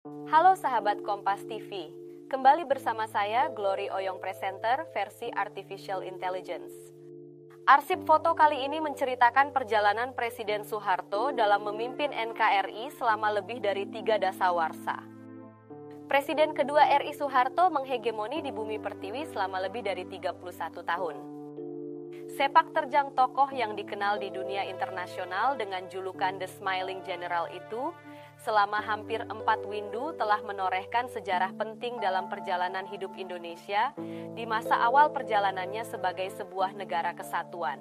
Halo sahabat Kompas TV, kembali bersama saya Glory Oyong Presenter versi Artificial Intelligence. Arsip foto kali ini menceritakan perjalanan Presiden Soeharto dalam memimpin NKRI selama lebih dari 3 dasawarsa. Presiden kedua RI Soeharto menghegemoni di bumi pertiwi selama lebih dari 31 tahun. Sepak terjang tokoh yang dikenal di dunia internasional dengan julukan The Smiling General itu selama hampir 4 windu telah menorehkan sejarah penting dalam perjalanan hidup Indonesia di masa awal perjalanannya sebagai sebuah negara kesatuan.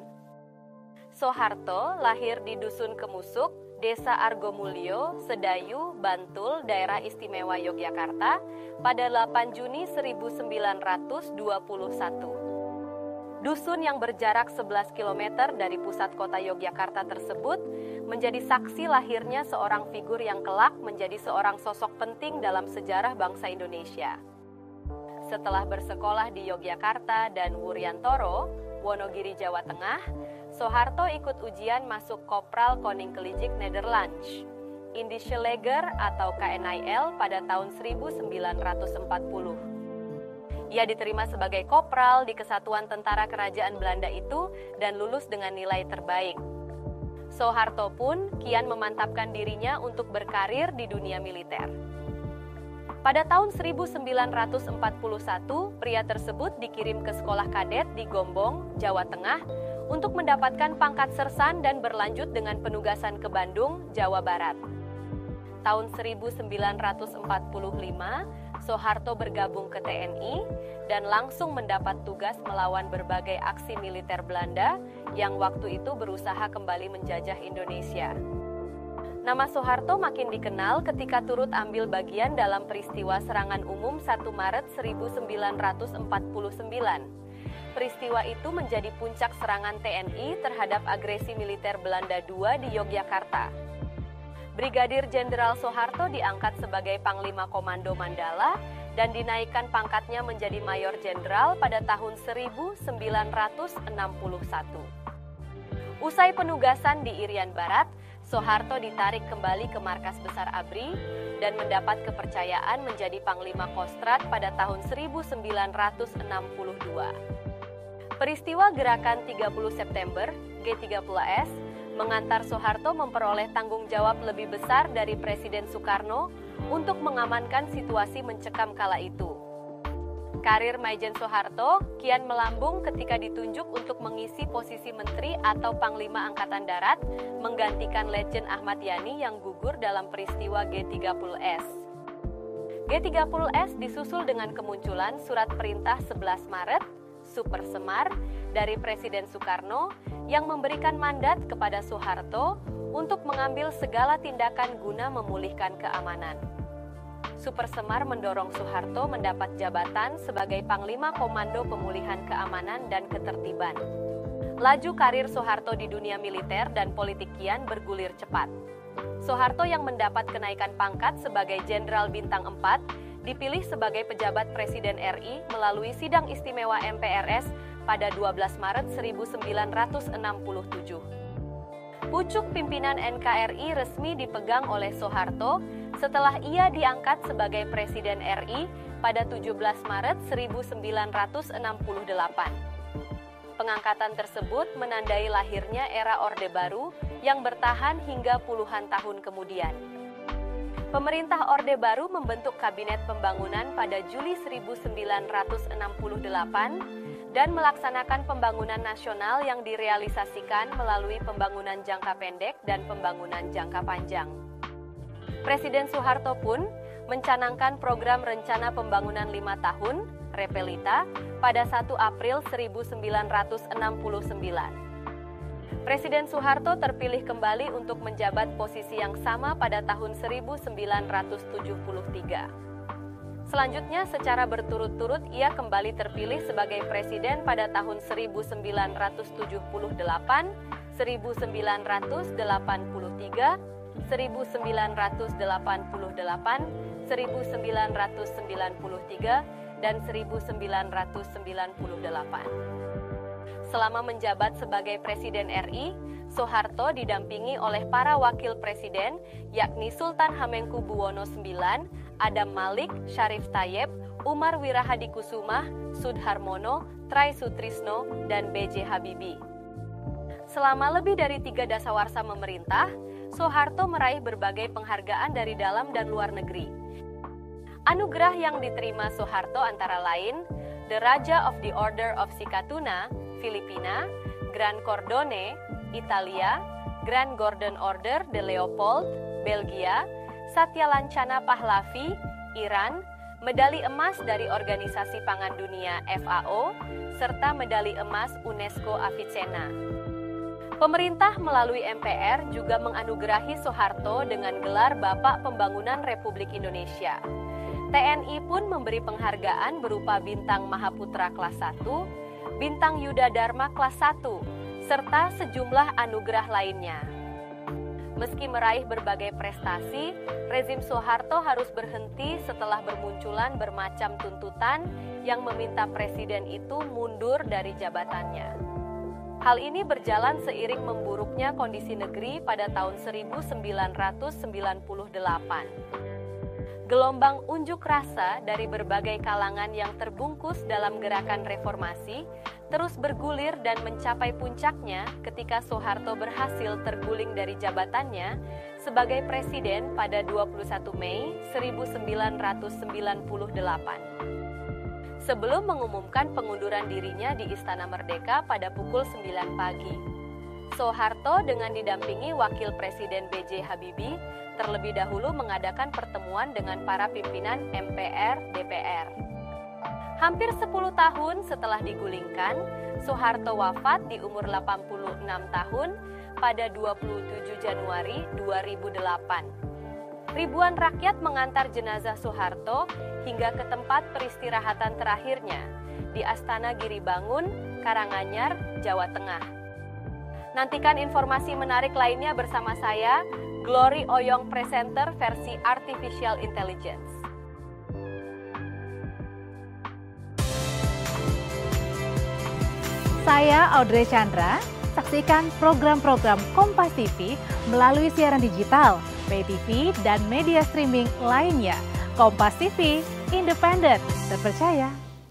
Soeharto lahir di Dusun Kemusuk, Desa Argomulyo, Sedayu, Bantul, Daerah Istimewa Yogyakarta pada 8 Juni 1921. Dusun yang berjarak 11 km dari pusat kota Yogyakarta tersebut menjadi saksi lahirnya seorang figur yang kelak menjadi seorang sosok penting dalam sejarah bangsa Indonesia. Setelah bersekolah di Yogyakarta dan Wuryantoro, Wonogiri, Jawa Tengah, Soeharto ikut ujian masuk Kopral Koninklijke Nederlands, Indische Leger atau KNIL pada tahun 1940. Ia diterima sebagai kopral di Kesatuan Tentara Kerajaan Belanda itu dan lulus dengan nilai terbaik. Soeharto pun kian memantapkan dirinya untuk berkarir di dunia militer. Pada tahun 1941, pria tersebut dikirim ke sekolah kadet di Gombong, Jawa Tengah untuk mendapatkan pangkat sersan dan berlanjut dengan penugasan ke Bandung, Jawa Barat. Tahun 1945, Soeharto bergabung ke TNI dan langsung mendapat tugas melawan berbagai aksi militer Belanda yang waktu itu berusaha kembali menjajah Indonesia. Nama Soeharto makin dikenal ketika turut ambil bagian dalam peristiwa serangan umum 1 Maret 1949. Peristiwa itu menjadi puncak serangan TNI terhadap agresi militer Belanda II di Yogyakarta. Brigadir Jenderal Soeharto diangkat sebagai Panglima Komando Mandala dan dinaikkan pangkatnya menjadi Mayor Jenderal pada tahun 1961. Usai penugasan di Irian Barat, Soeharto ditarik kembali ke Markas Besar ABRI dan mendapat kepercayaan menjadi Panglima Kostrad pada tahun 1962. Peristiwa Gerakan 30 September, G30S, mengantar Soeharto memperoleh tanggung jawab lebih besar dari Presiden Soekarno untuk mengamankan situasi mencekam kala itu. Karir Maijen Soeharto kian melambung ketika ditunjuk untuk mengisi posisi Menteri atau Panglima Angkatan Darat, menggantikan Letjen Ahmad Yani yang gugur dalam peristiwa G30S. G30S disusul dengan kemunculan Surat Perintah 11 Maret, Super Semar, dari Presiden Soekarno yang memberikan mandat kepada Soeharto untuk mengambil segala tindakan guna memulihkan keamanan. Super Semar mendorong Soeharto mendapat jabatan sebagai Panglima Komando Pemulihan Keamanan dan Ketertiban. Laju karir Soeharto di dunia militer dan politik kian bergulir cepat. Soeharto yang mendapat kenaikan pangkat sebagai Jenderal Bintang 4 dipilih sebagai pejabat Presiden RI melalui Sidang Istimewa MPRS pada 12 Maret 1967. Pucuk pimpinan NKRI resmi dipegang oleh Soeharto setelah ia diangkat sebagai Presiden RI pada 17 Maret 1968. Pengangkatan tersebut menandai lahirnya era Orde Baru yang bertahan hingga puluhan tahun kemudian. Pemerintah Orde Baru membentuk Kabinet Pembangunan pada Juli 1968 dan melaksanakan pembangunan nasional yang direalisasikan melalui pembangunan jangka pendek dan pembangunan jangka panjang. Presiden Soeharto pun mencanangkan program Rencana Pembangunan 5 Tahun, Repelita, pada 1 April 1969. Presiden Soeharto terpilih kembali untuk menjabat posisi yang sama pada tahun 1973. Selanjutnya, secara berturut-turut ia kembali terpilih sebagai presiden pada tahun 1978, 1983, 1988, 1993, dan 1998. Selama menjabat sebagai Presiden RI, Soeharto didampingi oleh para wakil presiden, yakni Sultan Hamengkubuwono IX, Adam Malik, Syarif Tayyip, Umar Wirahadikusumah, Sudharmono, Try Sutrisno, dan B.J. Habibie. Selama lebih dari 3 dasawarsa memerintah, Soeharto meraih berbagai penghargaan dari dalam dan luar negeri. Anugerah yang diterima Soeharto antara lain The Raja of the Order of Sikatuna, Filipina, Grand Cordone, Italia, Grand Gordon Order de Leopold, Belgia, Satya Lancana Pahlavi, Iran, medali emas dari Organisasi Pangan Dunia FAO, serta medali emas UNESCO Avicenna. Pemerintah melalui MPR juga menganugerahi Soeharto dengan gelar Bapak Pembangunan Republik Indonesia. TNI pun memberi penghargaan berupa Bintang Mahaputra kelas 1, Bintang Yuda Dharma kelas 1, serta sejumlah anugerah lainnya. Meski meraih berbagai prestasi, rezim Soeharto harus berhenti setelah bermunculan bermacam tuntutan yang meminta presiden itu mundur dari jabatannya. Hal ini berjalan seiring memburuknya kondisi negeri pada tahun 1998. Gelombang unjuk rasa dari berbagai kalangan yang terbungkus dalam gerakan reformasi terus bergulir dan mencapai puncaknya ketika Soeharto berhasil terguling dari jabatannya sebagai presiden pada 21 Mei 1998. Sebelum mengumumkan pengunduran dirinya di Istana Merdeka pada pukul 9 pagi, Soeharto dengan didampingi Wakil Presiden B.J. Habibie terlebih dahulu mengadakan pertemuan dengan para pimpinan MPR, DPR. Hampir 10 tahun setelah digulingkan, Soeharto wafat di umur 86 tahun pada 27 Januari 2008. Ribuan rakyat mengantar jenazah Soeharto hingga ke tempat peristirahatan terakhirnya di Astana Giribangun, Karanganyar, Jawa Tengah. Nantikan informasi menarik lainnya bersama saya, Glory Oyong Presenter versi Artificial Intelligence. Saya Audrey Chandra, saksikan program-program Kompas TV melalui siaran digital, pay TV, dan media streaming lainnya. Kompas TV, independen, terpercaya.